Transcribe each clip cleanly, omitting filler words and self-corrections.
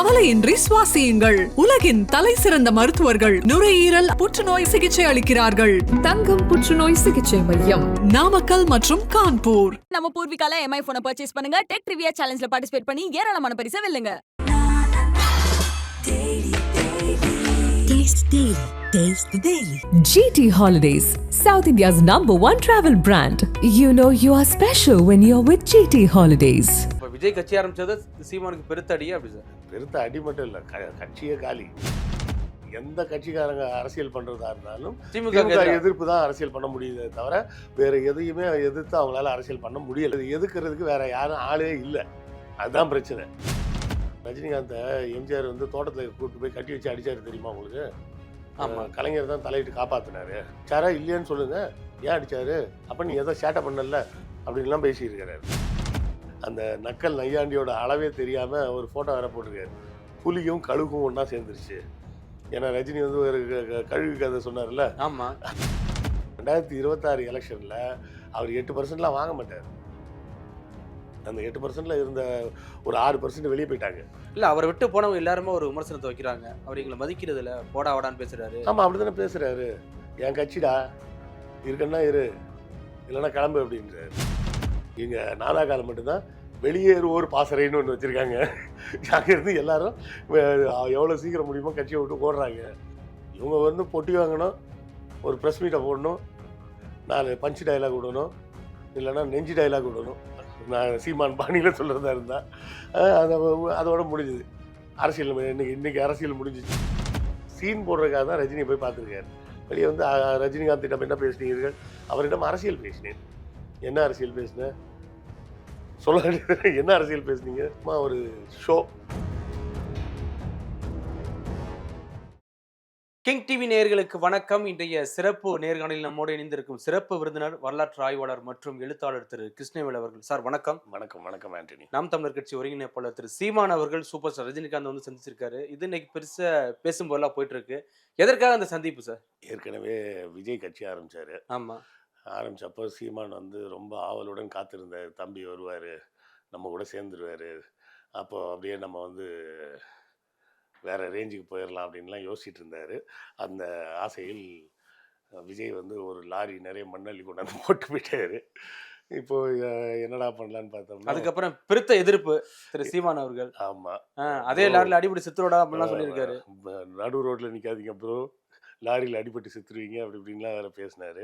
கவலையின்றி சுவாசியுங்கள். உலகின் தலை சிறந்த மருத்துவர்கள் நுரையீரல் புற்றுநோய் சிகிச்சை அளிக்கிறார்கள். தங்கம் புற்றுநோய் சிகிச்சை மையம், நாமக்கல் மற்றும் கான்பூர். நம்ம பூர்விகால எம்ஐ போனை பர்ச்சேஸ் பண்ணுங்க. டெக் ட்ரிவியா சேலஞ்ச்ல பார்ட்டிசிபேட் பண்ணி ஏராளமான பரிசை வெல்லுங்க. Taste the Daily. GT Holidays, South India's #1 travel brand. You know you are special when you're with GT Holidays. இப்போ விஜய் கட்சி ஆரம்பிச்சது சீமானுக்கு பெருத்த அடியா அப்படி சார்? பெருத்த அடி மட்டும் இல்லை, கட்சியே காலி. எந்த கட்சிக்காரங்க அரசியல் பண்ணுறதா இருந்தாலும் திமுக எதிர்ப்பு தான் அரசியல் பண்ண முடியுதே தவிர வேற எதையுமே எதிர்த்து அவங்களால அரசியல் பண்ண முடியல. எதுக்குறதுக்கு வேற யாரும் ஆளே இல்லை, அதுதான் பிரச்சனை. ரஜினிகாந்தை எம்ஜிஆர் வந்து தோட்டத்தில் கூப்பிட்டு போய் கட்டி வச்சு அடிச்சாரு தெரியுமா உங்களுக்கு? ஆமாம், கலைஞர் தான் தலையிட்டு காப்பாற்றினாரு. சாரா இல்லையான்னு சொல்லுங்க, ஏன் அடிச்சாரு? அப்போ நீ ஏதோ சேட்டை பண்ணல அப்படின்லாம் பேசியிருக்கிறாரு. அந்த நக்கல் நையாண்டியோட அளவே தெரியாமல் ஒரு ஃபோட்டோ வேற போட்டிருக்காரு. புலியும் கழுகும் ஒன்றா சேர்ந்துருச்சு. ஏன்னா ரஜினி வந்து ஒரு கழுகு கதை சொன்னார்ல. ஆமாம், 2026 எலெக்ஷனில் அவர் 8% வாங்க மாட்டார். அந்த 8% இருந்த ஒரு 6% வெளியே போயிட்டாங்க. இல்லை, அவரை விட்டு போனவங்க எல்லாருமே ஒரு விமர்சனத்தை வைக்கிறாங்க. அவர் எங்களை மதிக்கிறது இல்லை, போடா வாடான்னு பேசுறாரு. ஆமாம், அப்படி தானே பேசுறாரு. என் கட்சிடா, இருக்கன்னா இரு, இல்லைன்னா கிளம்பு அப்படின்றாரு. இங்க நாதா காலம் மட்டும்தான் வெளியேறுவோர் பாசறைன்னு ஒன்று வச்சிருக்காங்க. அங்கேருந்து எல்லாரும் எவ்வளோ சீக்கிரம் முடியுமோ கட்சியை விட்டு ஓடுறாங்க. இவங்க வந்து பொட்டி வாங்கணும், ஒரு ப்ரெஸ் மீட்டை போடணும், 4 பஞ்சு டைலாக் விடணும், இல்லைன்னா நெஞ்சு டைலாக் விடணும். நான் சீமான் பாணியில் சொல்கிறதா இருந்தால் அதோட முடிஞ்சுது அரசியல். இன்னைக்கு அரசியல் முடிஞ்சிச்சு. சீன் போடுறதுக்காக தான் ரஜினியை போய் பார்த்துருக்காரு. வெளியே வந்து ரஜினிகாந்திடம் என்ன பேசினீர்கள்? அவரிடம் அரசியல் பேசினேன். என்ன அரசியல் பேசினேன் சொல்ல, என்ன அரசியல் பேசுனீங்க? ஒரு ஷோ. கிங் டிவி நேயர்களுக்கு வணக்கம். இன்றைய சிறப்பு நேர்காணலில் நம்மோடு இணைந்திருக்கும் சிறப்பு விருந்தினர், வரலாற்று ஆய்வாளர் மற்றும் எழுத்தாளர் திரு கிருஷ்ணவேல் அவர்கள். சார் வணக்கம். வணக்கம். வணக்கம் ஆண்டனி. நாம் தமிழர் கட்சி ஒருங்கிணைப்பாளர் திரு சீமான் அவர்கள் சூப்பர் ஸ்டார் ரஜினிகாந்த் வந்து சந்திச்சிருக்காரு. இது இன்னைக்கு பெருசா பேசும்போதெல்லாம் போயிட்டு இருக்கு. எதற்காக அந்த சந்திப்பு சார்? ஏற்கனவே விஜய் கட்சி ஆரம்பிச்சாரு. ஆமாம், ஆரம்பிச்சப்போ சீமான் வந்து ரொம்ப ஆவலுடன் காத்திருந்தார். தம்பி வருவார், நம்ம கூட சேர்ந்துருவார், அப்போ அப்படியே நம்ம வந்து வேறு ரேஞ்சுக்கு போயிடலாம் அப்படின்லாம் யோசிச்சுட்டு இருந்தார். அந்த ஆசையில் விஜய் வந்து ஒரு லாரி நிறைய மண்ணள்ளி கொண்டாந்து போட்டு போயிட்டாரு. இப்போது என்னடா பண்ணலான்னு பார்த்தோம்னா, அதுக்கப்புறம் பெருத்த எதிர்ப்பு திரு சீமான் அவர்கள். ஆமாம், அதே லாரியில் அடிபட்டு சித்தரோடா அப்படிலாம் சொல்லியிருக்காரு. நடு ரோட்டில் நிற்காதீங்க ப்ரோ, லாரியில் அடிபட்டு சித்துருவீங்க அப்படி இப்படின்லாம் வேறு பேசினார்.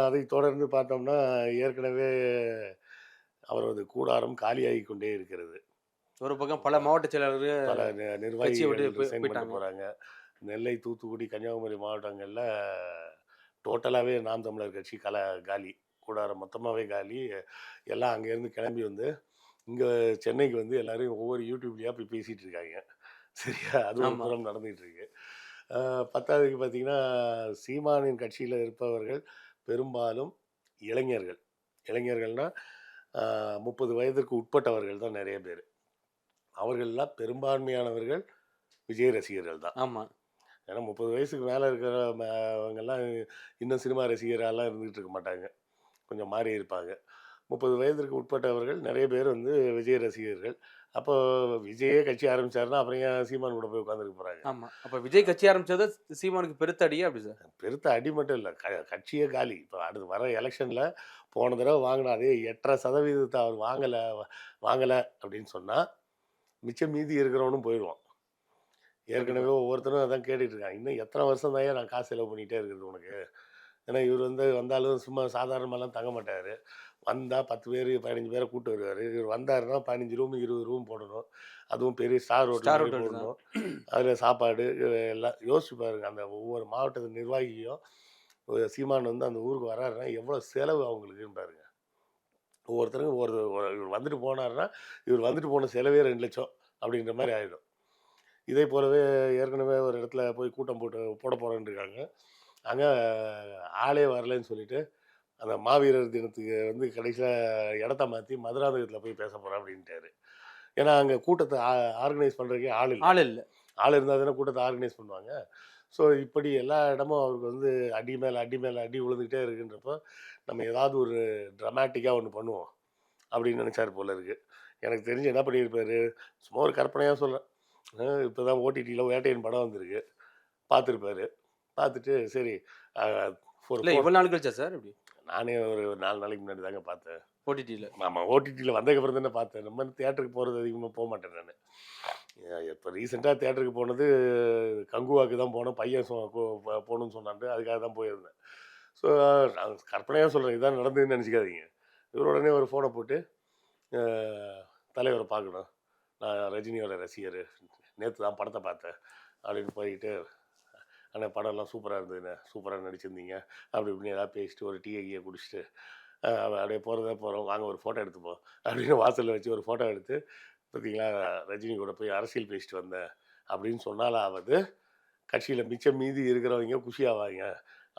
அதை தொடர்ந்து பார்த்தோம்னா ஏற்கனவே அவரது கூடாரம் காலியாகி கொண்டே இருக்கிறது. ஒரு பக்கம் பல மாவட்ட செயலாளர்கள், பல நிர்வாகிகள் போகிறாங்க. நெல்லை, தூத்துக்குடி, கன்னியாகுமரி மாவட்டங்களில் டோட்டலாகவே நாம் தமிழர் கட்சி காலி, கூடாரம் மொத்தமாகவே காலி. எல்லாம் அங்கேருந்து கிளம்பி வந்து இங்கே சென்னைக்கு வந்து எல்லோரும் ஒவ்வொரு யூடியூப்லேயாக போய் பேசிகிட்டு இருக்காங்க. சரியா? அது ஒரு புறம் நடந்துகிட்ருக்கு. 10வதுக்கு பார்த்திங்கன்னா சீமானின் கட்சியில் இருப்பவர்கள் பெரும்பாலும் இளைஞர்கள். இளைஞர்கள்னால் 30 வயதிற்கு உட்பட்டவர்கள் தான் நிறைய பேர். அவர்கள்லாம் பெரும்பான்மையானவர்கள் விஜய் ரசிகர்கள் தான். ஆமாம், ஏன்னா 30 வயசுக்கு மேலே இருக்கிறவங்கெல்லாம் இன்னும் சினிமா ரசிகராலாம் இருந்துகிட்டு இருக்க மாட்டாங்க, கொஞ்சம் மாறி இருப்பாங்க. 30 வயதிற்கு உட்பட்டவர்கள் நிறைய பேர் வந்து விஜய் ரசிகர்கள். அப்போ விஜயே கட்சி ஆரம்பிச்சாருன்னா அப்புறம் ஏன் சீமான் கூட போய் உட்காந்துருக்க போகிறாங்க? ஆமாம், அப்போ விஜய் கட்சி ஆரம்பிச்சது சீமானுக்கு பெருத்த அடியா அப்படி சார்? பெருத்த அடி மட்டும் இல்லை, கட்சியே காலி. இப்போ அடுத்து வர எலெக்ஷனில் போன தடவை வாங்கினா அதே 8.5% அவர் வாங்கலை அப்படின்னு சொன்னால் மிச்சம் மீதி இருக்கிறவனும் போயிடுவான். ஏற்கனவே ஒவ்வொருத்தரும் அதான் கேட்டுட்ருக்காங்க, இன்னும் எத்தனை வருஷம் தான் நான் காசு செலவு பண்ணிகிட்டே இருக்கிறது உனக்கு? ஏன்னா இவர் வந்து வந்தாலும் சும்மா சாதாரணமாலாம் தங்க மாட்டார். வந்தால் 10 பேர் 15 பேரை கூப்பிட்டு வருவார். இவர் வந்தாருன்னா 15 ரூம் 20 ரூம் போடணும், அதுவும் பெரிய ஸ்டார் ஹோட்டல் போடணும். அதில் சாப்பாடு எல்லாம் யோசிச்சு பாருங்க. அந்த ஒவ்வொரு மாவட்டத்து நிர்வாகியும் சீமான் வந்து அந்த ஊருக்கு வராருன்னா எவ்வளோ செலவு அவங்களுக்குன்னு பாருங்க. ஒவ்வொருத்தருக்கும் இவர் வந்துட்டு போனார்னா இவர் வந்துட்டு போன செலவே 2 லட்சம் அப்படின்ற மாதிரி ஆகிடும். இதே போலவே ஏற்கனவே ஒரு இடத்துல போய் கூட்டம் போட போகிறேன்னு இருக்காங்க. அங்கே ஆளே வரலன்னு சொல்லிட்டு அந்த மாவீரர் தினத்துக்கு வந்து கடைசியில் இடத்த மாற்றி மதுராந்தகத்தில் போய் பேச போகிறேன் அப்படின்ட்டாரு. ஏன்னா அங்கே கூட்டத்தை ஆர்கனைஸ் பண்ணுறதுக்கே ஆள் இல்லை. ஆள் இருந்தால் தானே கூட்டத்தை ஆர்கனைஸ் பண்ணுவாங்க. ஸோ இப்படி எல்லா இடமும் அவருக்கு வந்து அடி மேலே அடி விழுந்துக்கிட்டே இருக்குன்றப்போ நம்ம ஏதாவது ஒரு ட்ராமாட்டிக்காக ஒன்று பண்ணுவோம் அப்படின்னு நினச்சார் போல இருக்குது. எனக்கு தெரிஞ்சு என்ன பண்ணியிருப்பாரு, சும்மா ஒரு கற்பனையாக சொல்கிறேன். இப்போ தான் ஓடிடியில் வேட்டையன் படம் வந்திருக்கு, பார்த்துருப்பாரு. பார்த்துட்டு சரி ஒரு இல்ல இவ்வளவு நாள் கழிச்சா சார் இப்படி நானே ஒரு 4 நாளைக்கு முன்னாடி தாங்க பார்த்தேன். ஓடிடில? ஆமாம், ஓடிடியில் வந்ததுக்கப்புறம் தானே பார்த்தேன். நம்ம தியேட்டருக்கு போகிறது அதிகமாக போக மாட்டேன் நான். இப்போ ரீசெண்டாக தியேட்டருக்கு போனது கங்குவாக்கு தான் போனோம். பையன் போகணுன்னு சொன்னான்ட்டு அதுக்காக தான் போயிருந்தேன். ஸோ நான் கற்பனையாக சொல்கிறேன், இதுதான் நடந்ததுன்னு நினச்சிக்காதீங்க. இவர் உடனே ஒரு ஃபோனை போட்டு தலைவரை பார்க்கணும், நான் ரஜினியோட ரசிகர், நேற்று தான் படத்தை பார்த்தேன் அப்படின்னு போய்கிட்டு, ஆனால் படம்லாம் சூப்பராக இருந்ததுண்ணே, சூப்பராக நடிச்சிருந்தீங்க அப்படி இப்படின்னு ஏதாவது பேசிட்டு ஒரு டீயை குடிச்சிட்டு அப்படியே போகிறோம், வாங்க ஒரு ஃபோட்டோ எடுத்துப்போம் அப்படின்னு வாசலில் வச்சு ஒரு ஃபோட்டோ எடுத்து, பார்த்தீங்களா ரஜினி கூட போய் அரசியல் பேசிட்டு வந்தேன் அப்படின்னு சொன்னாலாவது கட்சியில் மிச்சம் மீதி இருக்கிறவங்க குஷியாவாங்க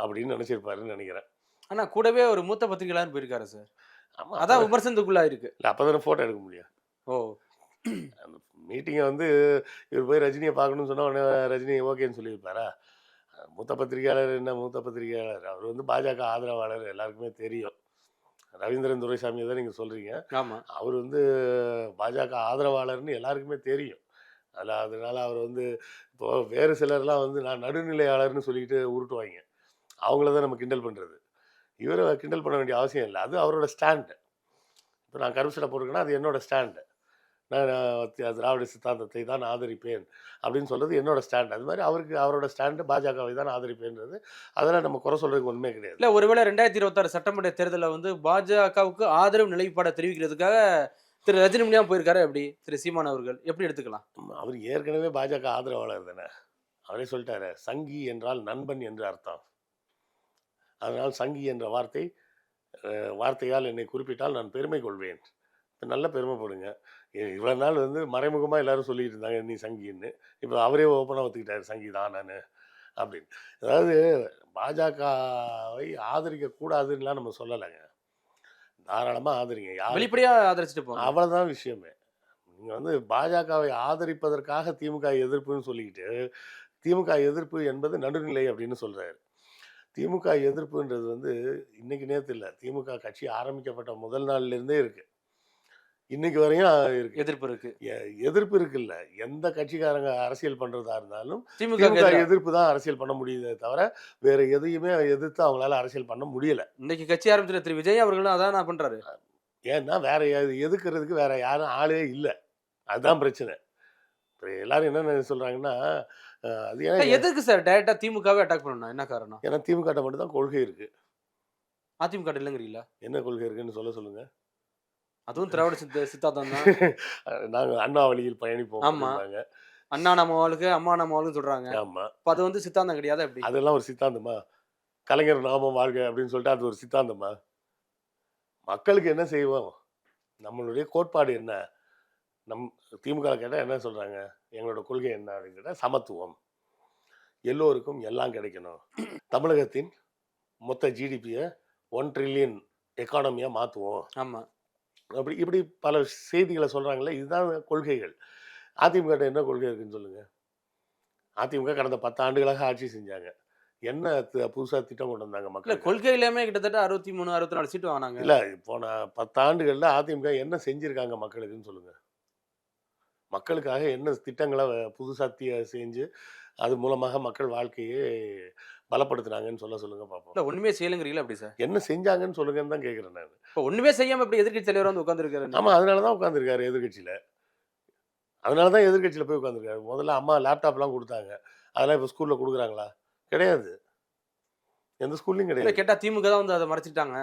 அப்படின்னு நினச்சிருப்பாருன்னு நினைக்கிறேன். ஆனா கூடவே ஒரு மூத்த பத்திரிகையாளர் போயிருக்காரு சார். ஆமாம், அதான் விமர்சனத்துக்குள்ளா இருக்கு. இல்லை அப்போ தானே ஃபோட்டோ எடுக்க முடியும். ஓ, அந்த மீட்டிங்கை வந்து இவர் போய் ரஜினியை பார்க்கணும்னு சொன்னால் உடனே ரஜினி ஓகேன்னு சொல்லியிருப்பாரா? மூத்த பத்திரிகையாளர் என்ன மூத்த பத்திரிகையாளர், அவர் வந்து பாஜக ஆதரவாளர், எல்லாருக்குமே தெரியும். ரவீந்திரன் துரைசாமியை தான் நீங்கள் சொல்கிறீங்க. ஆமா. அவர் வந்து பாஜக ஆதரவாளர்னு எல்லாருக்குமே தெரியும். அதனால அவர் வந்து இப்போ வேறு சிலர்லாம் வந்து நான் நடுநிலையாளர்னு சொல்லிட்டு உருட்டுவாங்க. அவங்கள தான் நம்ம கிண்டல் பண்ணுறது. இவரை கிண்டல் பண்ண வேண்டிய அவசியம் இல்லை. அது அவரோட ஸ்டாண்டு. இப்போ நான் கருப்பு சட்டை போட்டிருக்கேன்னா அது என்னோட ஸ்டாண்டு. நான் திராவிட சித்தாந்தத்தை தான் ஆதரிப்பேன் அப்படின்னு சொல்கிறது என்னோட ஸ்டாண்ட். அது மாதிரி அவருக்கு அவரோட ஸ்டாண்டு பாஜகவை தான் ஆதரிப்பேன்றது. அதெல்லாம் நம்ம குறை சொல்கிறதுக்கு ஒன்றுமே கிடையாது. இல்ல ஒருவேளை 2026 சட்டமன்ற தேர்தலில் வந்து பாஜகவுக்கு ஆதரவு நிலைப்பாடை தெரிவிக்கிறதுக்காக திரு ரஜினி முடியாம போயிருக்காரு. எப்படி திரு சீமான் அவர்கள் எப்படி எடுத்துக்கலாம்? அவர் ஏற்கனவே பாஜக ஆதரவாளர் தானே. அவரே சொல்லிட்டாரு, சங்கி என்றால் நண்பன் என்று அர்த்தம். அதனால் சங்கி என்ற வார்த்தையால் என்னை குறிப்பிட்டால் நான் பெருமை கொள்வேன். நல்ல பெருமைப்படுங்க. இவ்வளோ நாள் வந்து மறைமுகமாக எல்லாரும் சொல்லிட்டு இருந்தாங்க நீ சங்கின்னு. இப்போ அவரே ஓப்பனாக ஒத்துக்கிட்டாரு சங்கி தான் நான் அப்படின்னு. அதாவது பாஜகவை ஆதரிக்கக்கூடாதுன்னெலாம் நம்ம சொல்லலைங்க. தாராளமாக ஆதரிங்க. வெளிப்படையா ஆதரிச்சுட்டு போங்க. அவ்வளோதான் விஷயமே. நீங்கள் வந்து பாஜகவை ஆதரிப்பதற்காக திமுக எதிர்ப்புன்னு சொல்லிக்கிட்டு, திமுக எதிர்ப்பு என்பது நடுநிலை அப்படின்னு சொல்கிறாரு. திமுக எதிர்ப்புன்றது வந்து இன்னைக்கு நேற்று இல்லை, திமுக கட்சி ஆரம்பிக்கப்பட்ட முதல் நாள்லேருந்தே இருக்குது, இன்னைக்கு வரையும் இருக்கு. எதிர்ப்பு இருக்கு. எதிர்ப்பு இருக்குல்ல, எந்த கட்சிக்காரங்க அரசியல் பண்ணுறதா இருந்தாலும் திமுக எதிர்ப்பு தான் அரசியல் பண்ண முடியுதே தவிர வேற எதையுமே எதிர்த்து அவங்களால அரசியல் பண்ண முடியல. இன்னைக்கு கட்சி ஆரம்பிச்சிருக்க திரு விஜய் அவர்களும் அதான் நான் பண்றாரு. ஏன்னா வேற எதுக்குறதுக்கு வேற யாரும் ஆளே இல்லை, அதுதான் பிரச்சனை. இப்போ எல்லாரும் என்ன சொல்றாங்கன்னா, அது ஏன் எதுக்கு சார் டைரக்டா திமுகவே அட்டாக் பண்ணணும், என்ன காரணம்? ஏன்னா திமுக மட்டும் தான் கொள்கை இருக்கு. அதிமுக இல்லைங்கிறீங்களா? என்ன கொள்கை இருக்குன்னு சொல்லுங்க. அதுவும் திராவிட சித்தாந்தம் தான். நாங்க அண்ணா வழியில் பயணிப்போம். ஆமா, அண்ணா நம்ம வாழ்க்கை அம்மா நம்ம வாழ்க்கைன்னு சொல்றாங்க. ஆமா, அது வந்து சித்தாந்தம் கிடையாது. அப்படி அதெல்லாம் ஒரு சித்தாந்தமா? கலைஞர் நாம வாழ்க அப்படின்னு சொல்லிட்டு அது ஒரு சித்தாந்தமா? மக்களுக்கு என்ன செய்வோம், நம்மளுடைய கோட்பாடு என்ன, திமுக கேட்டால் என்ன சொல்றாங்க, எங்களோட கொள்கை என்ன அப்படின்னு கேட்டால் சமத்துவம், எல்லோருக்கும் எல்லாம் கிடைக்கணும், தமிழகத்தின் மொத்த ஜிடிபியை 1 ட்ரில்லியன் எக்கானமியாக மாற்றுவோம். ஆமா, அப்படி இப்படி பல செய்திகளை சொல்கிறாங்களே, இதுதான் கொள்கைகள். அதிமுக என்ன கொள்கை இருக்குன்னு சொல்லுங்கள். அதிமுக கடந்த 10 ஆண்டுகளாக ஆட்சி செஞ்சாங்க. என்ன புதுசாக திட்டம் கொண்டு வந்தாங்க மக்கள்? கொள்கை இல்லாமல் கிட்டத்தட்ட 63 64 சீட்டு வாங்கினாங்க. இல்லை, போன 10 ஆண்டுகளில் அதிமுக என்ன செஞ்சுருக்காங்க மக்களுக்குன்னு சொல்லுங்கள். மக்களுக்காக என்ன திட்டங்களை புதுசாக செஞ்சு அது மூலமாக மக்கள் வாழ்க்கையை பலப்படுத்துனாங்கன்னு சொல்லுங்க பார்ப்போம். இல்லை ஒன்றுமே செய்யலைங்கிறீங்களா? அப்படி சார் என்ன செஞ்சாங்கன்னு சொல்லுங்கன்னு தான் கேட்குறேன் நான். இப்போ ஒன்றுமே செய்யாமல் எப்படி எதிர்க்கட்சி தலைவர் வந்து உட்காந்துருக்காரு? ஆமாம், அதனால தான் உட்காந்துருக்காரு எதிர்கட்சியில். அதனால தான் எதிர்கட்சியில் போய் உட்காந்துருக்காரு. முதல்ல அம்மா லேப்டாப்லாம் கொடுத்தாங்க, அதெல்லாம் இப்போ ஸ்கூலில் கொடுக்குறாங்களா? கிடையாது, எந்த ஸ்கூல்லையும் கிடையாது. கேட்டால் திமுக தான் வந்து அதை மறைச்சிட்டாங்க.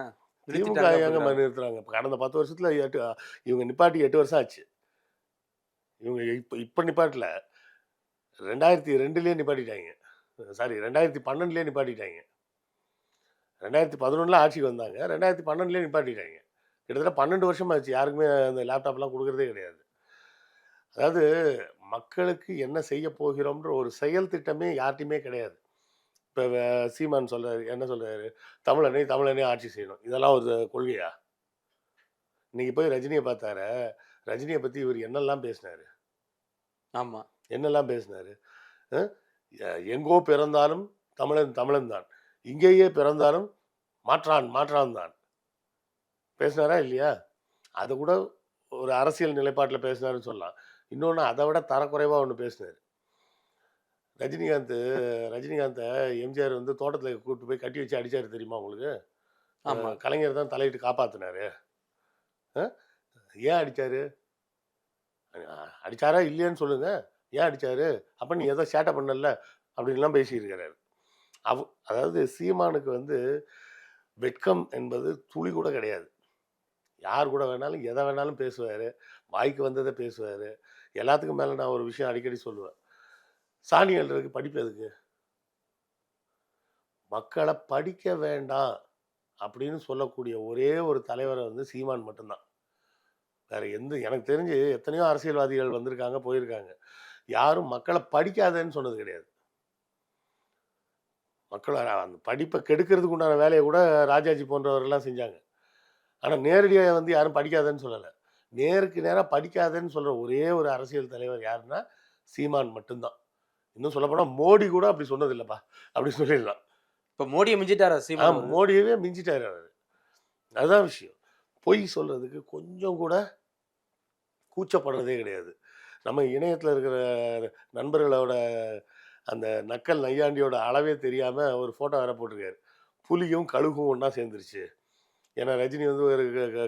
திமுக எங்க நிறுத்துறாங்க? இப்போ கடந்த 10 வருஷத்தில் இவங்க நிப்பாட்டி 8 வருஷம் ஆச்சு. இவங்க இப்போ நிப்பாட்டில் 2002 நிப்பாட்டிட்டாங்க. சாரி, 2012 நிப்பாட்டிட்டாங்க. 2011 ஆட்சிக்கு வந்தாங்க, 2012 நிப்பாட்டிட்டாங்க. கிட்டத்தட்ட 12 வருஷம் ஆச்சு, யாருக்குமே அந்த லேப்டாப்லாம் கொடுக்குறதே கிடையாது. அதாவது மக்களுக்கு என்ன செய்ய போகிறோம்ன்ற ஒரு செயல் திட்டமே யார்ட்டையுமே கிடையாது. இப்போ சீமான் சொல்கிறாரு, என்ன சொல்கிறாரு, தமிழனே ஆட்சி செய்யணும், இதெல்லாம் ஒரு கொள்கையா? இன்னைக்கு போய் ரஜினியை பார்த்தாரு, ரஜினியை பற்றி இவர் என்னெல்லாம் பேசினார்? ஆமாம், என்னெல்லாம் பேசினார்? எங்கோ பிறந்தாலும் தமிழன் தான், இங்கேயே பிறந்தாலும் மாற்றான் தான் பேசினாரா இல்லையா? அதை கூட ஒரு அரசியல் நிலைப்பாட்டில் பேசினாருன்னு சொல்லலாம். இன்னொன்று அதை விட தரக்குறைவாக ஒன்று பேசினார். ரஜினிகாந்த் ரஜினிகாந்தை எம்ஜிஆர் வந்து தோட்டத்தில் கூப்பிட்டு போய் கட்டி வச்சு அடிச்சாரு தெரியுமா உங்களுக்கு? ஆமா. கலைஞர் தான் தலையிட்டு காப்பாற்றினாரு. ஏன் அடிச்சாரு? அடிச்சாரா இல்லையான்னு சொல்லுங்க. ஏன் அடிச்சாரு? அப்போ நீ ஏதோ சேட்டை பண்ணல அப்படின்லாம் பேசியிருக்கிறாரு. அதாவது சீமானுக்கு வந்து வெட்கம் என்பது துளி கூட கிடையாது. யார் கூட வேணாலும் எதை வேணாலும் பேசுவார். வாய்க்கு வந்ததை பேசுவார். எல்லாத்துக்கும் மேலே நான் ஒரு விஷயம் அடிக்கடி சொல்லுவேன். சாணி அள்ளுறதுக்கு படிப்பு எதுக்கு? மக்களை படிக்க வேண்டாம் அப்படின்னு சொல்லக்கூடிய ஒரே ஒரு தலைவரை வந்து சீமான் மட்டும்தான். வேற எனக்கு தெரிஞ்சு எத்தனையோ அரசியல்வாதிகள் வந்திருக்காங்க, போயிருக்காங்க. யாரும் மக்களை படிக்காதேன்னு சொன்னது கிடையாது. மக்களை அந்த படிப்பை கெடுக்கிறதுக்கு உண்டான வேலையை கூட ராஜாஜி போன்றவர்கள்லாம் செஞ்சாங்க. ஆனால் நேரடியாக வந்து யாரும் படிக்காதேன்னு சொல்லலை. நேருக்கு நேராக படிக்காதேன்னு சொல்கிற ஒரே ஒரு அரசியல் தலைவர் யாருன்னா சீமான் மட்டும்தான். இன்னும் சொல்லப்போனால் மோடி கூட அப்படி சொன்னதில்லைப்பா அப்படி சொல்லிடலாம். இப்போ மோடியை மிஞ்சிட்டாரா சீமான்? மோடியவே மிஞ்சிட்டாரு அவர். அதுதான் விஷயம். பொய் சொல்கிறதுக்கு கொஞ்சம் கூட கூச்சப்படுறதே கிடையாது. நம்ம இணையத்தில் இருக்கிற நண்பர்களோட அந்த நக்கல் நையாண்டியோட அளவே தெரியாமல் ஒரு ஃபோட்டோ வேற போட்டிருக்காரு. புலியும் கழுகும் ஒன்றா சேர்ந்துருச்சு. ஏன்னா ரஜினி வந்து ஒரு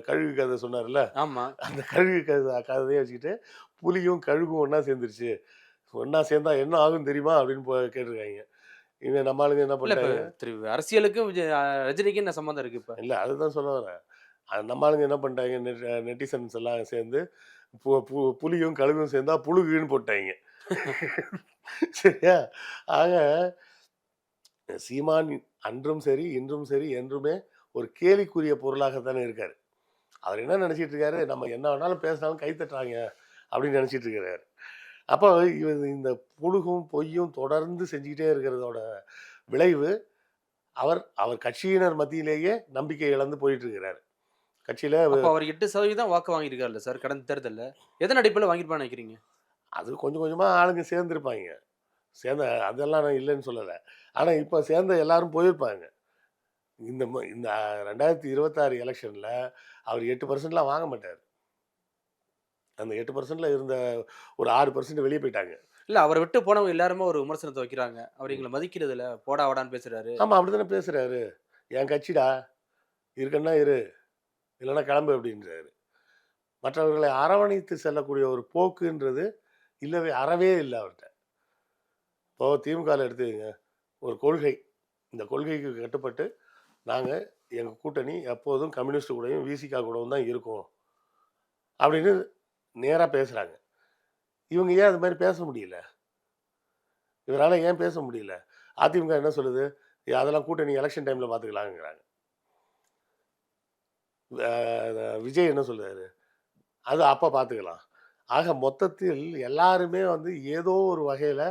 கழுகு கதை சொன்னார்ல, ஆமாம். அந்த கழுகு கதையை வச்சுக்கிட்டு புலியும் கழுகும் ஒன்றா சேர்ந்துருச்சு, ஒன்றா சேர்ந்தா என்ன ஆகும் தெரியுமா அப்படின்னு கேட்டிருக்காங்க. இவன் நம்ம ஆளுங்க என்ன பண்ணிட்டாங்க? அரசியலுக்கு ரஜினிக்கு என்ன சம்மந்தம் இருக்கு இப்போ? இல்லை, அதுதான் சொல்ல வரேன். நம்ம ஆளுங்க என்ன பண்ணிட்டாங்க? நெட்டிசன்ஸ் எல்லாம் சேர்ந்து புலியும் கழுகும் சேர்ந்தா புழுகுன்னு போட்டாங்க. சரியா? ஆக சீமான் அன்றும் சரி இன்றும் சரி என்றுமே ஒரு கேலிக்குரிய பொருளாகத்தானே இருக்காரு. அவர் என்ன நினச்சிட்டு இருக்காரு? நம்ம என்ன வேணாலும் பேசினாலும் கை தட்டுறாங்க அப்படின்னு நினச்சிட்டு இருக்கிறாரு. அப்போ இந்த புழுகும் பொய்யும் தொடர்ந்து செஞ்சுக்கிட்டே இருக்கிறதோட விளைவு அவர் கட்சியினர் மத்தியிலேயே நம்பிக்கை இழந்து போயிட்டு இருக்கிறாரு. கட்சியில் அவர் 8% வாக்கு வாங்கியிருக்காருல்ல சார் கடந்த தேர்தலில். எதன் அடிப்படையில் வாங்கியிருப்பான்னு நினைக்கிறீங்க? அது கொஞ்சம் கொஞ்சமாக ஆளுங்க சேர்ந்துருப்பாங்க. அதெல்லாம் நான் இல்லைன்னு சொல்லலை. ஆனால் இப்போ சேர்ந்த எல்லாரும் போயிருப்பாங்க. இந்த 2026 எலெக்ஷனில் அவர் 8%லாம் வாங்க மாட்டார். அந்த 8%ல் இருந்த ஒரு 6% வெளியே போயிட்டாங்க. இல்லை, அவரை விட்டு போனவங்க எல்லாருமே ஒரு விமர்சனத்தை வைக்கிறாங்க. அவர் எங்களை மதிக்கிறது இல்லை, போடா வாடான்னு பேசுகிறாரு. ஆமாம், அப்படி தானே பேசுகிறாரு. என் கட்சிடா, இருக்கன்னா இரு, இல்லைன்னா கிளம்பு அப்படின்றாரு. மற்றவர்களை அரவணைத்து செல்லக்கூடிய ஒரு போக்குன்றது அறவே இல்லை அவர்கிட்ட. இப்போ திமுகவில் எடுத்துக்கங்க, ஒரு கொள்கை, இந்த கொள்கைக்கு கட்டுப்பட்டு நாங்கள் எங்கள் கூட்டணி எப்போதும் கம்யூனிஸ்ட் கூடயும் விசிகா கூடவும் தான் இருக்கும் அப்படின்னு நேராக பேசுகிறாங்க. இவங்க ஏன் அது மாதிரி பேச முடியல? இவரால் ஏன் பேச முடியல? அதிமுக என்ன சொல்லுது? அதெல்லாம் கூட்டணி எலெக்ஷன் டைமில் பார்த்துக்கலாங்கிறாங்க. விஜய் என்ன சொல்லுறாரு? அது அப்போ பார்த்துக்கலாம். ஆக மொத்தத்தில் எல்லாருமே வந்து ஏதோ ஒரு வகையில்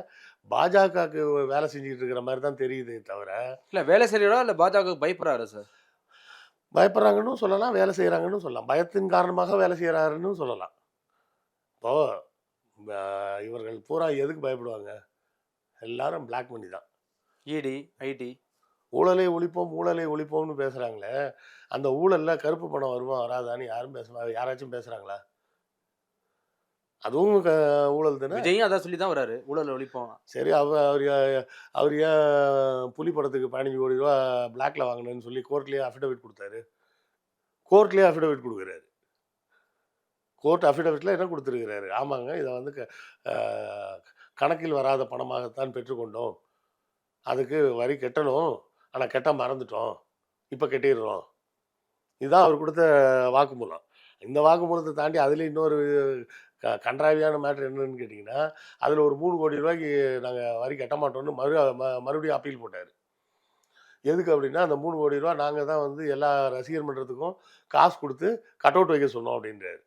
பாஜகவுக்கு வேலை செஞ்சுக்கிட்டு இருக்கிற மாதிரி தான் தெரியுதே தவிர. இல்லை, வேலை செய்யறா இல்லை பாஜகவுக்கு பயப்படுறாரு சார்? பயப்படுறாங்கன்னு சொல்லலாம், வேலை செய்கிறாங்கன்னு சொல்லலாம். பயத்தின் காரணமாக வேலை செய்கிறாருன்னு சொல்லலாம். இப்போ இவர்கள் பூரா எதுக்கு பயப்படுவாங்க? எல்லாரும் பிளாக் மணி தான். இடி, ஐடி, ஊழலை ஒழிப்போம் ஊழலை ஒழிப்போம்னு பேசுகிறாங்களே, அந்த ஊழலில் கருப்பு பணம் வருமா வராதான்னு யாராச்சும் பேசுகிறாங்களா? அதுவும் ஊழல் தானே. விஜயும் அதான் சொல்லி தான் வராரு, ஊழல் ஒழிப்போம். சரி, அவர் ஏன் புலி படத்துக்கு 15 கோடி ரூபா பிளாக்ல வாங்கினேன்னு சொல்லி கோர்ட்லேயே அஃபிடவிட் கொடுத்தாரு? கோர்ட்லேயே அஃபிடவிட் கொடுக்குறாரு. கோர்ட் அஃபிடவிட்டில் என்ன கொடுத்துருக்கிறாரு? ஆமாங்க, இதை வந்து கணக்கில் வராத பணமாகத்தான் பெற்றுக்கொண்டோம், அதுக்கு வரி கட்டணும், ஆனால் கெட்ட மறந்துட்டோம், இப்போ கட்டிடுறோம். இதுதான் அவர் கொடுத்த வாக்குமூலம். இந்த வாக்குமூலத்தை தாண்டி அதில் இன்னொரு கன்றாவியான மேட்ரு என்னன்னு கேட்டிங்கன்னா, அதில் ஒரு 3 கோடி ரூபாய்க்கு நாங்கள் வரி கட்ட மாட்டோம்னு மறுபடியும் அப்பீல் போட்டார். எதுக்கு அப்படின்னா, அந்த 3 கோடி ரூபா நாங்கள் தான் வந்து எல்லா ரசிகர் மன்றத்துக்கும் காசு கொடுத்து கட் அவுட் வைக்க சொன்னோம் அப்படின்றாரு.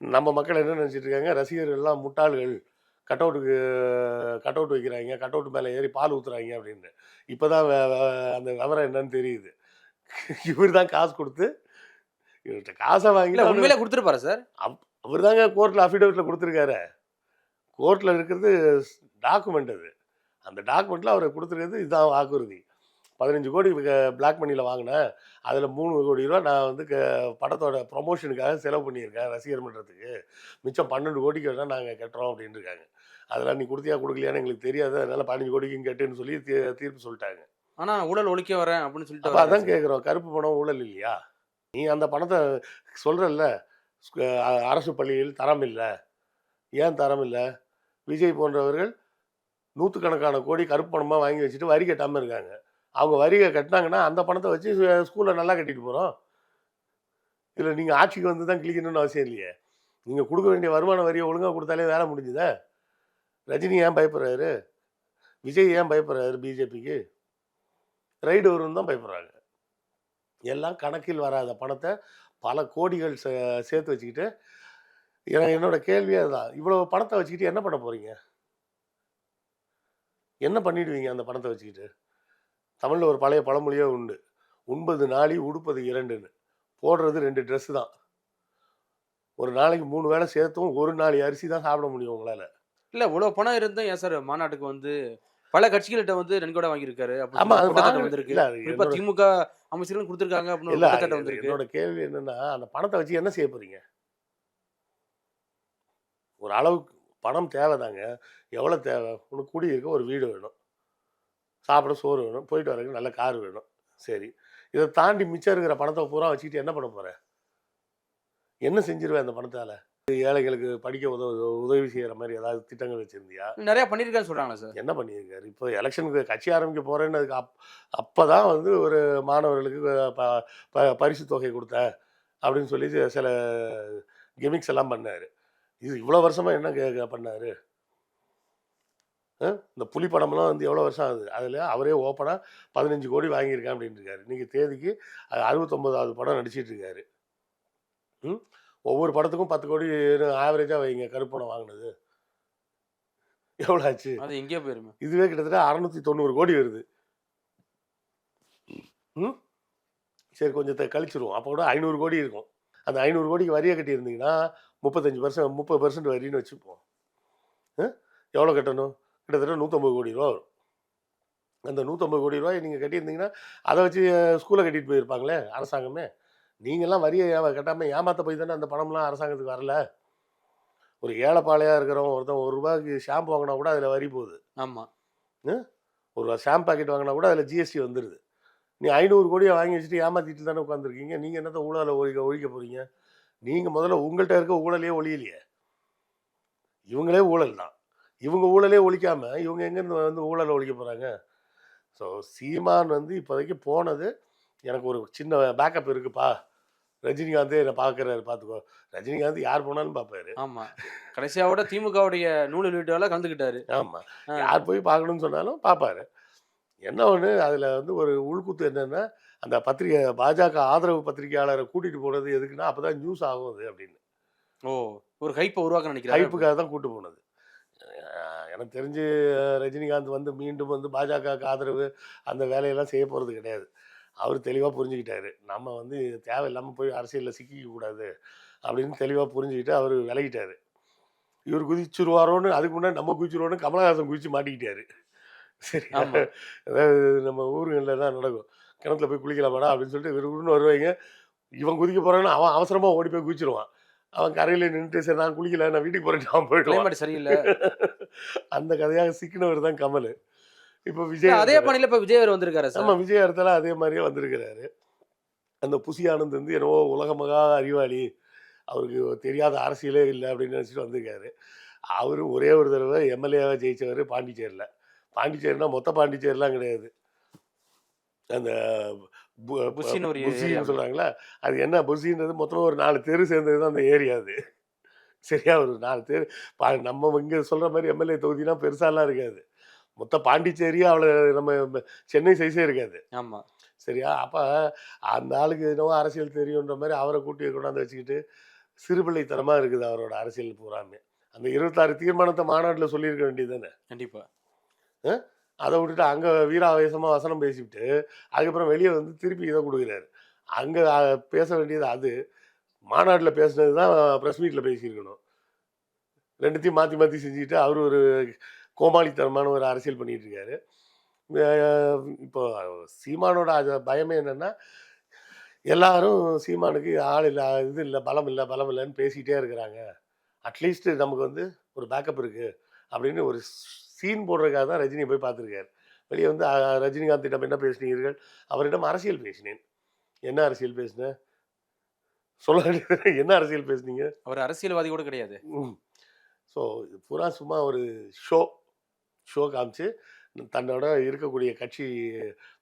நம்ம மக்கள் என்ன நினச்சிட்டு இருக்காங்க? ரசிகர்கள்லாம் முட்டாள்கள், கட் அவுட் வைக்கிறாங்க, கட் அவுட் மேலே ஏறி பால் ஊற்றுறாங்க அப்படின்னு. இப்போ தான் அந்த விவரம் என்னன்னு தெரியுது. இவர் தான் காசு கொடுத்து இவர்கிட்ட காசை வாங்கி உண்மையிலே கொடுத்துருப்பாரு சார். அவர் தாங்க கோர்ட்டில் அஃபிடவிட்டில் கொடுத்துருக்காரு. கோர்ட்டில் இருக்கிறது டாக்குமெண்ட். அது அந்த டாக்குமெண்ட்டில் அவர் கொடுத்துருக்கிறது இதுதான் வாக்குறுதி. 15 கோடி பிளாக் மணியில் வாங்கினேன், அதில் 3 கோடி ரூபா நான் வந்து படத்தோட ப்ரொமோஷனுக்காக செலவு பண்ணியிருக்கேன் ரசிகர் மன்றத்துக்கு, மிச்சம் 12 கோடிக்கு வேணால் நாங்கள் கட்டுறோம் அப்படின்னு இருக்காங்க. அதெல்லாம் நீ கொடுத்தியா கொடுக்கலையான்னு எங்களுக்கு தெரியாது, அதனால் 15 கோடிக்கும் கட்டுன்னு சொல்லி தீர்ப்பு சொல்லிட்டாங்க. ஆனா ஊழல் ஒழிக்க வரேன் அப்படின்னு சொல்லிட்டு அப்போ அதான் கேட்குறோம், கருப்பு பணம் ஊழல் இல்லையா? நீ அந்த பணத்தை சொல்கிறல்ல, அரசு பள்ளியில் தரம் இல்லை, ஏன் தரம் இல்லை? விஜய் போன்றவர்கள் நூற்றுக்கணக்கான கோடி கருப்பு பணமாக வாங்கி வச்சுட்டு வரி கட்டாமல் இருக்காங்க. அவங்க வரியை கட்டினாங்கன்னா அந்த பணத்தை வச்சு ஸ்கூலில் நல்லா கட்டிட்டு போகிறோம். இதில் நீங்கள் ஆட்சிக்கு வந்து தான் கிளிக்கணும்னு அவசியம் இல்லையே. நீங்கள் கொடுக்க வேண்டிய வருமான வரியை ஒழுங்காக கொடுத்தாலே வேலை முடிஞ்சுதே. ரஜினி ஏன் பயப்படுறாரு? விஜய் ஏன் பயப்படுறாரு? பிஜேபிக்கு ரைடு வரும்னு தான் பயப்படுறாங்க. எல்லாம் கணக்கில் வராத பணத்தை பல கோடிகள் சேர்த்து வச்சுக்கிட்டு, என்னோட கேள்வியே அதுதான், இவ்வளோ பணத்தை வச்சுக்கிட்டு என்ன பண்ண போகிறீங்க? என்ன பண்ணிடுவீங்க அந்த பணத்தை வச்சுக்கிட்டு? தமிழில் ஒரு பழைய பழமொழியே உண்டு, உண்பது நாளி உடுப்பது 2ன்னு. போடுறது 2 ட்ரெஸ்ஸு தான். ஒரு நாளைக்கு 3 வேளை சேர்த்தும் ஒரு நாள் அரிசி தான் சாப்பிட முடியும் உங்களால். இல்ல இவ்வளவு பணம் இருந்தும் ஏன் சார் மாநாட்டுக்கு வந்து பல கட்சிகள்கிட்ட வந்து நன்கொடை வாங்கியிருக்காரு ஆமா, அது அப்படின்னு வந்திருக்கு. இல்ல, அது குறிப்பா என்னோட திமுக அமைச்சர்கள் கொடுத்திருக்காங்க அப்படின்னு ஒரு இல்ல, குற்றச்சாட்டு வந்திருக்கு. என்னோட கேள்வி என்னன்னா, அந்த பணத்தை வச்சு என்ன செய்ய போறீங்க? ஒரு அளவுக்கு பணம் தேவைதாங்க. எவ்வளோ தேவை? உனக்கு குடியிருக்க ஒரு வீடு வேணும், சாப்பிட சோறு வேணும், போயிட்டு வரதுக்கு நல்ல கார் வேணும். சரி, இதை தாண்டி மிச்சம் இருக்கிற பணத்தை பூரா வச்சுக்கிட்டு என்ன பண்ண போற? என்ன செஞ்சிருவேன் அந்த பணத்தால? ஏழைகளுக்கு படிக்க உதவி செய்யற மாதிரி ஏதாவது திட்டங்கள் வச்சிருந்தியா? நிறைய பண்ணிருக்கான்னு சொல்றாங்களா சார்? என்ன பண்ணியிருக்காரு? இப்போ எலெக்ஷனுக்கு கட்சி ஆரம்பிக்க போறேன்னு அதுக்கு அப்பதான் வந்து ஒரு மாணவர்களுக்கு பரிசு தொகை கொடுத்தேன் அப்படின்னு சொல்லி சில கிமிக்ஸ் எல்லாம் பண்ணாரு. இது இவ்வளோ வருஷமா என்ன பண்ணாரு? இந்த புலி படம்லாம் வந்து எவ்வளோ வருஷம் ஆகுது? அதில் அவரே ஓப்பனாக 15 கோடி வாங்கியிருக்கேன் அப்படின்னு இருக்காரு. இன்னைக்கு தேதிக்கு 69வது படம் நடிச்சிட்டு இருக்காரு. ஒவ்வொரு படத்துக்கும் 10 கோடி ஆவரேஜாக வைங்க. கருப்பணம் வாங்கினது எவ்வளோ ஆச்சு? அது எங்கேயோ போயிருமே. இதுவே கிட்டத்தட்ட 690 கோடி வருது. சரி, கொஞ்சத்தை கழிச்சிருவோம். அப்போ கூட 500 கோடி இருக்கும். அந்த 500 கோடிக்கு வரியை கட்டியிருந்தீங்கன்னா 30% வரின்னு வச்சுப்போம். எவ்வளோ கட்டணும்? கிட்டத்தட்ட 150 கோடி ரூபா வரும். அந்த 150 கோடி ரூபாய் நீங்கள் கட்டியிருந்தீங்கன்னா அதை வச்சு ஸ்கூலை கட்டிட்டு போயிருப்பாங்களே அரசாங்கமே. நீங்கள்லாம் வரியை கட்டாமல் ஏமாற்ற போய் தானே அந்த பணம்லாம் அரசாங்கத்துக்கு வரல. ஒரு ஏழைப்பாளையாக இருக்கிறவங்க ஒருத்தன் 1 ரூபாய்க்கு ஷாம்பு வாங்கினா கூட அதில் வரி போகுது. ஆமாம், ஒரு ஷாம்பு பாக்கெட் வாங்கினா கூட அதில் ஜிஎஸ்டி வந்துடுது. நீ 500 கோடியை வாங்கி வச்சுட்டு ஏமாற்றிட்டு தானே உட்காந்துருக்கீங்க. நீங்கள் என்னத்தை ஊழலை ஒழிக்க போகிறீங்க? நீங்கள் முதல்ல உங்கள்கிட்ட இருக்க ஊழலையே ஒழியலையே. இவங்களே ஊழல் தான். இவங்க ஊழலே ஒழிக்காமல் இவங்க எங்கேருந்து வந்து ஊழலை ஒழிக்க போகிறாங்க? ஸோ சீமான் வந்து இப்போதைக்கு போனது எனக்கு ஒரு சின்ன பேக்கப் இருக்குப்பா. ரஜினிகாந்தே என்னை பார்க்குறாரு, பார்த்துக்கோ. ரஜினிகாந்த் யார் போனாலும் பார்ப்பாரு. ஆமா, கடைசியாவோட திமுகவுடைய நூல் வெளியீட்டால கலந்துக்கிட்டாரு. ஆமாம், யார் போய் பார்க்கணும்னு சொன்னாலும் பார்ப்பாரு. என்ன ஒன்று அதில் வந்து ஒரு உள்குத்து என்னென்னா, அந்த பத்திரிகை பாஜக ஆதரவு பத்திரிகையாளரை கூட்டிகிட்டு போனது எதுக்குன்னா அப்போ தான் நியூஸ் ஆகும் அது அப்படின்னு. ஓ, ஒரு ஹைப்பை உருவாக்க நினைக்கிறாரு. ஹைப்புக்காக தான் கூட்டு போனது. எனக்கு தெரிஞ்சு ரஜினிகாந்த் வந்து மீண்டும் வந்து பாஜகவுக்கு ஆதரவு அந்த வேலையெல்லாம் செய்ய போகிறது கிடையாது. அவர் தெளிவாக புரிஞ்சுக்கிட்டாரு, நம்ம வந்து தேவையில்லாமல் போய் அரசியலில் சிக்கிக்க கூடாது அப்படின்னு தெளிவாக புரிஞ்சுக்கிட்டு அவர் விலகிட்டார். இவர் குதிச்சுருவாரோன்னு அதுக்கு முன்னாடி நம்ம குதிச்சுருவோன்னு கமலஹாசன் குதிச்சு மாட்டிக்கிட்டாரு. சரி, அதாவது நம்ம ஊருகளில் தான் நடக்கும். கிணத்துல போய் குளிக்கலாமாடா அப்படின்னு சொல்லிட்டு விறுவிறுன்னு வருவாங்க. இவன் குதிக்க போகிறான்னு அவன் அவசரமாக ஓடி போய் குதிச்சிருவான். அவன் கரையில் நின்றுட்டு சரி நான் குளிக்கல, நான் வீட்டுக்கு போகிறேன், அவன் போயிடுவான். சரியில்லை. அந்த கதையாக சிக்கினவர் தான் கமல். இப்போ விஜய் அதே பணியில் இப்போ விஜய் அவர் வந்திருக்காரு. நம்ம விஜய் இடத்துல அதே மாதிரியே வந்திருக்கிறாரு. அந்த புசி ஆனந்த் வந்து என்னவோ உலகமகா அறிவாளி, அவருக்கு தெரியாத அரசியலே இல்லை அப்படின்னு நினச்சிட்டு வந்திருக்காரு. அவர் ஒரே ஒரு தடவை எம்எல்ஏவாக ஜெயித்தவர் பாண்டிச்சேரியில். பாண்டிச்சேரினா மொத்த பாண்டிச்சேரிலாம் கிடையாது, அந்த புசின்னு சொல்கிறாங்களா, அது என்ன புசின்றது மொத்தமாக ஒரு 4 தெரு சேர்ந்தது தான் அந்த ஏரியா. அது சரியா ஒரு 4 தெரு. நம்ம இங்கே சொல்கிற மாதிரி எம்எல்ஏ தொகுதினா பெருசாலாம் இருக்காது. மொத்த பாண்டிச்சேரியா அவ்வளோ நம்ம சென்னை சைஸே இருக்காது. ஆமாம், சரியா? அப்போ அந்த ஆளுக்கு என்னவோ அரசியல் தெரியுன்ற மாதிரி அவரை கூட்டி கொண்டாந்து வச்சுக்கிட்டு சிறுபிள்ளைத்தனமாக இருக்குது அவரோட அரசியல் பூராமே. அந்த 26 தீர்மானத்தை மாநாட்டில் சொல்லியிருக்க வேண்டியது தானே. கண்டிப்பாக. அதை விட்டுட்டு அங்கே வீராவேசமாக வசனம் பேசிவிட்டு அதுக்கப்புறம் வெளியே வந்து திருப்பி இதை கொடுக்குறாரு. அங்கே பேச வேண்டியது அது, மாநாட்டில் பேசுனது தான் ப்ரெஸ் மீட்டில் பேசியிருக்கணும். ரெண்டுத்தையும் மாற்றி மாற்றி செஞ்சுக்கிட்டு அவர் ஒரு கோமாளித்தனமான ஒரு அரசியல் பண்ணிகிட்டு இருக்காரு. இப்போ சீமானோட பயமே என்னன்னா, எல்லாரும் சீமானுக்கு ஆள் இல்ல, இது இல்ல, பலம் இல்ல, பலம் இல்லன்னு பேசிட்டே இருக்கிறாங்க. அட்லீஸ்ட் நமக்கு வந்து ஒரு பேக்கப் இருக்கு அப்படின்னு ஒரு சீன் போடுறதுக்காக தான் ரஜினிய போய் பார்த்துருக்காரு. வெளிய வந்து ரஜினிகாந்திடம் என்ன பேசினீர்கள்? அவரிடம் அரசியல் பேசினேன். என்ன அரசியல் பேசினேன்? சொல்ல வேண்டியது என்ன அரசியல் பேசுனீங்க? அவர் அரசியல்வாதி கூட கிடையாது. ம். ஸோ இது பூரா சும்மா ஒரு ஷோ. ஷோ காமிச்சு தன்னோட இருக்கக்கூடிய கட்சி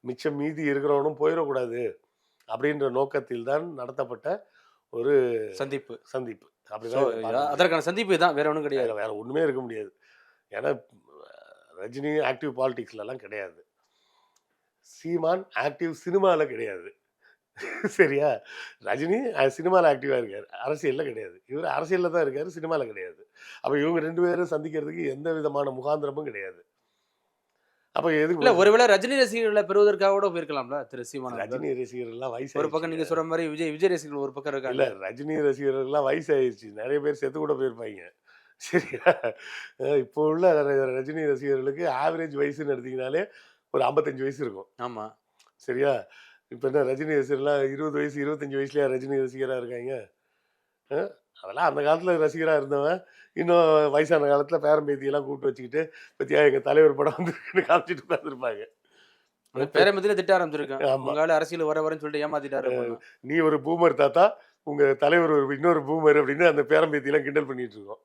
மிச்சம் மீதி இருக்கிறவனும் போயிடக்கூடாது அப்படின்ற நோக்கத்தில் தான் நடத்தப்பட்ட ஒரு சந்திப்பு. சந்திப்பு. ஸோ அப்படிதான் இத பார்க்க முடியும். அதற்கான சந்திப்பு தான், வேற ஒண்ணும் கிடையாது. வேற ஒண்ணுமே இருக்க முடியாது. ஏன்னா ரஜினி ஆக்டிவ் பாலிடிக்ஸ்லலாம் கிடையாது. சீமான் ஆக்டிவ் சினிமால கிடையாது. சரியா? ரஜினி சினிமால ஆக்டிவா இருக்காரு. அரசியல்ல கிடையாது. இவரு அரசியல்ல தான் இருக்காரு. சினிமால கிடையாது. அப்ப இவங்க 2 பேரும் சந்திக்கிறதுக்கு எந்த விதமான முகாந்திரமும் கிடையாது. அப்ப எதுக்கு இல்ல ஒருவேளை ரஜினி ரசிகர்களை பெறுவதற்காக கூட போயிருக்கலாம்ல திரு சீமான் அவர்கள். ரஜினி ரசிகர்கள்லாம் ஒரு பக்கம் நீங்க வயசாயிருச்சுங்க. சொல்ற மாதிரி விஜய் ரசிகர்கள் ஒரு பக்கம் இல்ல இருக்காங்க. ரஜினி ரசிகர்கள்லாம் வயசாயிருச்சு. நெறைய பேர் செத்து கூட போயிருப்பாய்ங்க. சரியா? இப்போ உள்ள ரஜினி ரசிகர்களுக்கு ஆவரேஜ் வயசுன்னு எடுத்தீங்கனாலே ஒரு 55 வயசு இருக்கும். ஆமா. சரியா? இப்ப என்ன ரஜினி ரசிகர்லாம் 20 வயசு, 25 வயசுலயா ரஜினி ரசிகரா இருக்காய்ங்க? அ அதெல்லாம் அந்த காலத்துல ரசிகரா இருந்தவன், இன்னும் வயசான காலத்துல பேரன் பேத்தியெல்லாம் கூப்பிட்டு வச்சுக்கிட்டு, "பாத்தியா எங்க தலைவர் படம் வந்திருக்குன்னு" காமிச்சிட்டு உட்கார்ந்திருப்பாங்க. அந்த பேரம்பத்திலே திட்ட ஆரம்பிச்சிருக்கேன். ஆமா. உங்க ஆளு அரசியல் வரன்னு சொல்லிட்டு ஏமாத்திட்டாரு. "நீ ஒரு பூமர் தாத்தா, உங்க தலைவர் ஒரு இன்னொரு பூமர்" அப்படின்னு அந்த பேரன் பேத்தியெல்லாம் கிண்டல் பண்ணிட்டு இருக்கோம்.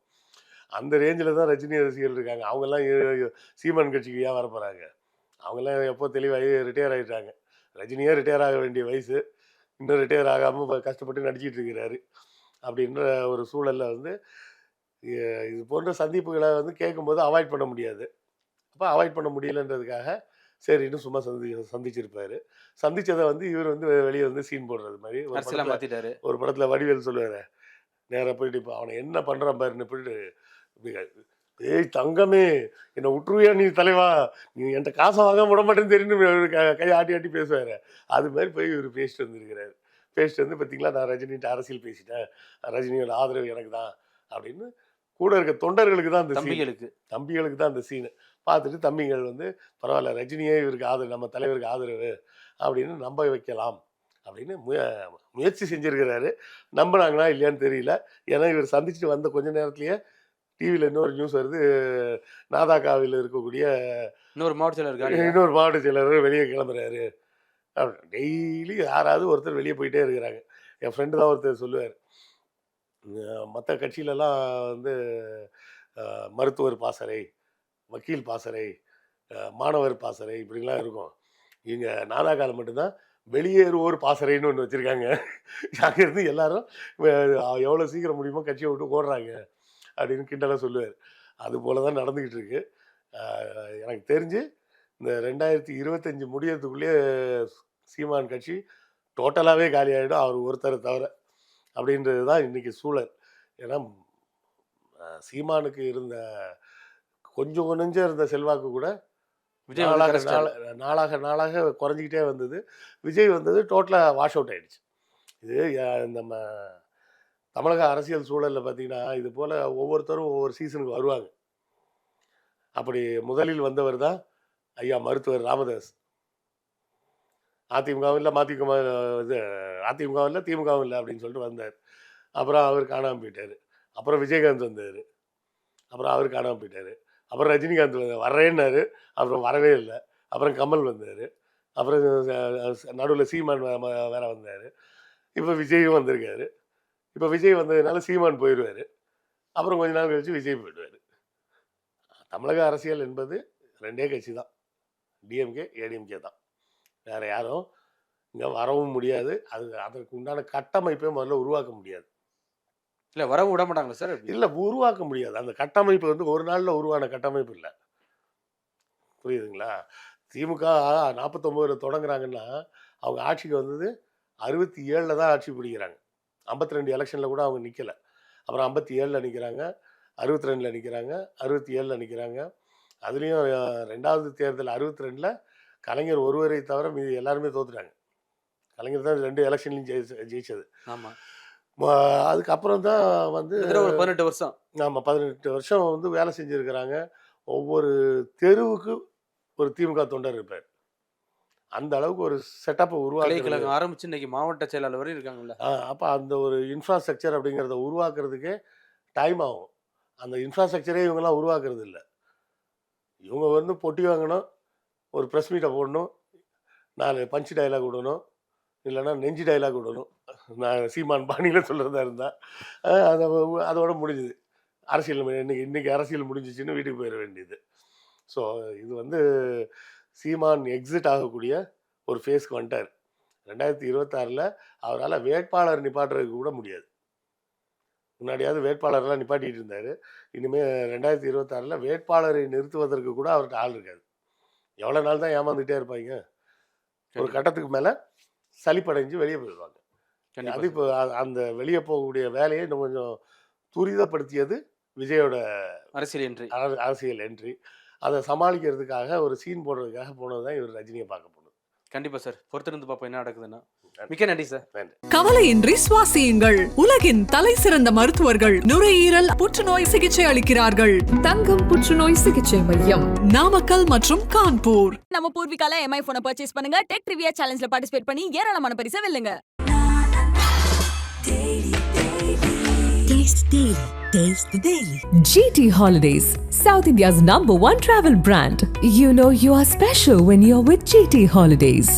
அந்த ரேஞ்சில தான் ரஜினி ரசிகர்கள் இருக்காங்க. அவங்கலாம் சீமான் கட்சிக்கு ஏன் வரப்போறாங்க? அவங்கலாம் எப்போ தெளிவாகி ரிட்டயர் ஆயிட்டாங்க. ரஜினியே ரிட்டயர் ஆக வேண்டிய வயசு. இன்னும் ரிட்டயர் ஆகாம கஷ்டப்பட்டு நடிச்சிட்டு இருக்கிறாரு. அப்படின்ற ஒரு சூழல்ல வந்து இது போன்ற சந்திப்புகள வந்து கேட்கும்போது அவாய்ட் பண்ண முடியாது. அப்ப அவாய்ட் பண்ண முடியலன்றதுக்காக சரின்னு சும்மா சந்திச்சிருப்பாரு. சந்திச்சத வந்து இவர் வந்து வெளிய வந்து சீன் போடுறது மாரி அரசியலா மாத்திட்டாரு. ஒரு படத்துல வடிவேலு சொல்லுவாரே, நேரா போயிட்டு இப்ப அவன என்ன பண்றான் பாருன்னு போயிட்டு, இப்படி "ஏய் தங்கமே! என்ன உட்டுருவியா நீ தலைவா? நீ என்ட்ட காச வாங்காம விடமாட்டேன்னு தெரியும்னு" கைய ஆட்டி ஆட்டி பேசுவாரே. அது மாரி போய் இவரு பேசிட்டு வந்திருக்கிறாரு. பேசிட்டு வந்து "பாத்தீங்களா நான் ரஜினிட்ட அரசியல் பேசிட்டேன். ரஜினியோட ஆதரவு எனக்கு தான்" அப்படின்னு கூட இருக்க தொண்டர்களுக்கு தான் அந்த சீன். தம்பிகளுக்கு. தம்பிகளுக்கு தான் அந்த சீனு. பார்த்துட்டு தம்பிகள் வந்து பரவால்ல ரஜினியே இவருக்கு ஆதரவு, நம்ம தலைவருக்கு ஆதரவு அப்படின்னு நம்ப வைக்கலாம் அப்படின்னு முயற்சி செஞ்சிருக்கிறாரு. நம்புனாங்களா இல்லையான்னு தெரியல. ஏன்னா இவர் சந்திச்சுட்டு வந்த கொஞ்ச நேரத்திலேயே டிவில இன்னொரு நியூஸ் வருது. நாதாகாவில இருக்கக்கூடிய இன்னொரு மாவட்ட செயலர் இருக்காரு. இன்னொரு மாவட்ட செயலர் வெளியே கிளம்புறாரு. டெய்லி யாராவது ஒருத்தர் வெளியே போயிட்டே இருக்கிறாங்க. என் ஃப்ரெண்டு தான் ஒருத்தர் சொல்லுவார். மற்ற கட்சியிலலாம் வந்து மருத்துவர் பாசறை, வக்கீல் பாசறை, மாணவர் பாசறை இப்படிலாம் இருக்கும். இங்க நாதாகால மட்டும்தான் வெளியேறுவோர் பாசறைன்னு ஒண்ணு வச்சிருக்காங்க. அங்கேருந்து எல்லாரும் எவ்வளோ சீக்கிரம் முடியுமோ கட்சிய விட்டு ஓடுறாங்க அப்படின்னு கிண்டலா சொல்லுவாரு. அது போல தான் நடந்துகிட்டு இருக்கு. எனக்கு தெரிஞ்சு இந்த 2025 முடியறதுக்குள்ளேயே சீமான் கட்சி டோட்டலாவே காலியாயிடும். அவர் ஒருத்தர தவிர. அப்படின்றது தான் இன்னைக்கு சூழல். ஏன்னா சீமானுக்கு இருந்த கொஞ்சம் கொஞ்சம் இருந்த செல்வாக்கு கூட விஜய் வந்து நாளாக கரைச்சிட்டாரு. நாளாக நாளாக குறைஞ்சிக்கிட்டே வந்தது. விஜய் வந்தது டோட்டலா வாஷ் அவுட் ஆயிடுச்சு. இது நம்ம தமிழக அரசியல் சூழல்ல பார்த்தீங்கன்னா, இது போல ஒவ்வொருத்தரும் ஒவ்வொரு சீசனுக்கு வருவாங்க. அப்படி முதலில் வந்தவர் தான் ஐயா மருத்துவர் ராமதாஸ். அதிமுகவும் இல்ல, இது அதிமுகவும் இல்ல, திமுகவும் இல்ல அப்படின்னு சொல்லிட்டு வந்தார். அப்புறம் அவர் காணாம போயிட்டாரு. அப்புறம் விஜயகாந்த் வந்தாரு. அப்புறம் அவரு காணாம போயிட்டாரு. அப்புறம் ரஜினிகாந்த் வர்றேன்னாரு. அப்புறம் வரவே இல்ல. அப்புறம் கமல் வந்தாரு. அப்புறம் நடுவுல சீமான் வேற வந்தாரு. இப்ப விஜயும் வந்திருக்காரு. இப்ப விஜய் வந்ததுனால சீமான் போயிருவாரு. அப்புறம் கொஞ்ச நாள் கழிச்சு விஜய் போயிடுவாரு. தமிழக அரசியல் என்பது 2டே கட்சி தான். டிஎம்கே, ஏடிஎம்கே தான். வேற யாரும் இங்க வரவும் முடியாது. அதற்கு உண்டான கட்டமைப்பை முதல்ல உருவாக்க முடியாது. இல்ல வரவும் விட மாட்டாங்களா சார்? இல்ல உருவாக்க முடியாது. அந்த கட்டமைப்பு வந்து ஒரு நாள்ல உருவான கட்டமைப்பு இல்ல. புரியுதுங்களா? திமுக 49ல தொடங்குறாங்கன்னா, அவங்க ஆட்சிக்கு வந்தது 67ல தான் ஆட்சி பிடிக்கிறாங்க. 52 எலக்ஷன்ல கூட அவங்க நிக்கல. அப்புறம் 57ல நிக்கிறாங்க, 62ல நிக்கிறாங்க, 67ல நிக்கிறாங்க. அதுலயும் 2வது தேர்தல் 62ல கலைஞர் ஒருவரை தவிர மீதி எல்லாருமே தோத்துட்டாங்க. கலைஞர் தான் 2 எலக்ஷன்லயும் ஜெயிச்சது. ஆமா. அதுக்கப்புறம் தான் வந்து கிட்டத்தட்ட ஒரு 18 வருஷம். ஆமா 18 வருஷம் வந்து வேலை செஞ்சிருக்கிறாங்க. ஒவ்வொரு தெருவுக்கு ஒரு திமுக தொண்டர் இருப்பார். அந்த அளவுக்கு ஒரு செட்டப்பை கிளை உருவாக்குறது. கழகம் ஆரம்பிச்சு இன்னைக்கு மாவட்ட செயலாளர் வரை இருக்காங்கல்ல. அப்போ அந்த ஒரு இன்ஃப்ராஸ்ட்ரக்சர் அப்படிங்கிறத உருவாக்குறதுக்கே டைம் ஆகும். அந்த இன்ஃப்ராஸ்ட்ரக்சரே இவங்கெல்லாம் உருவாக்குறது இல்லை. இவங்க வந்து பொட்டி வாங்கணும், ஒரு ப்ரெஸ் மீட்டை போடணும், 4 பஞ்ச் டைலாக் விடணும், இல்லைன்னா நெஞ்சு டைலாக் விடணும். நான் சீமான் பாணியில் சொல்கிறதா இருந்தால் அதை அதோட முடிஞ்சுது. அரசியல் இன்னைக்கு அரசியல் முடிஞ்சிச்சுன்னு வீட்டுக்கு போயிட வேண்டியது. ஸோ இது வந்து சீமான் எக்ஸிட் ஆகக்கூடிய ஒரு ஃபேஸ்க்கு வந்துட்டார். 2026 அவரால் வேட்பாளர் நிப்பாட்டுறதுக்கு கூட முடியாது. முன்னாடியாவது வேட்பாளர்லாம் நிப்பாட்டிட்டு இருந்தார். இனிமேல் 2026 வேட்பாளரை நிறுத்துவதற்கு கூட அவர்கிட்ட ஆள் இருக்காது. எவ்வளோ நாள் தான் ஏமாந்துகிட்டே இருப்பாங்க. ஒரு கட்டத்துக்கு மேலே சலிப்படைஞ்சு வெளியே போயிடுவாங்க. அது இப்போ அந்த வெளியே போகக்கூடிய வேலையை இன்னும் கொஞ்சம் துரிதப்படுத்தியது விஜயோட அரசியல் என்ட்ரி. அதை சமாளிக்கிறதுக்காக ஒரு சீன் போடுறதுக்காக போனது தான் இவர் ரஜினியை பார்க்க போனது. கண்டிப்பா சார், பொறுத்திருந்து பார்ப்போம் என்ன நடக்குதுன்னா. மிக்க நன்றி சார். கவலையின்றி சுவாசியுங்கள். உலகின் தலை சிறந்த மருத்துவர்கள் நுரையீரல் புற்றுநோய் சிகிச்சை அளிக்கிறார்கள். தங்கம் புற்றுநோய் சிகிச்சை மையம், நாமக்கல் மற்றும் கான்பூர். நம்ம பூர்விகால எம்ஐ போனை பர்ச்சேஸ் பண்ணுங்க. டெக் ட்ரிவியா சேலஞ்சில் பார்ட்டிசிபேட் பண்ணி ஏராளமான பரிசை வெல்லுங்க. Taste the Daily. GT Holidays, South India's #1 travel brand. You know you are special when you're with GT Holidays.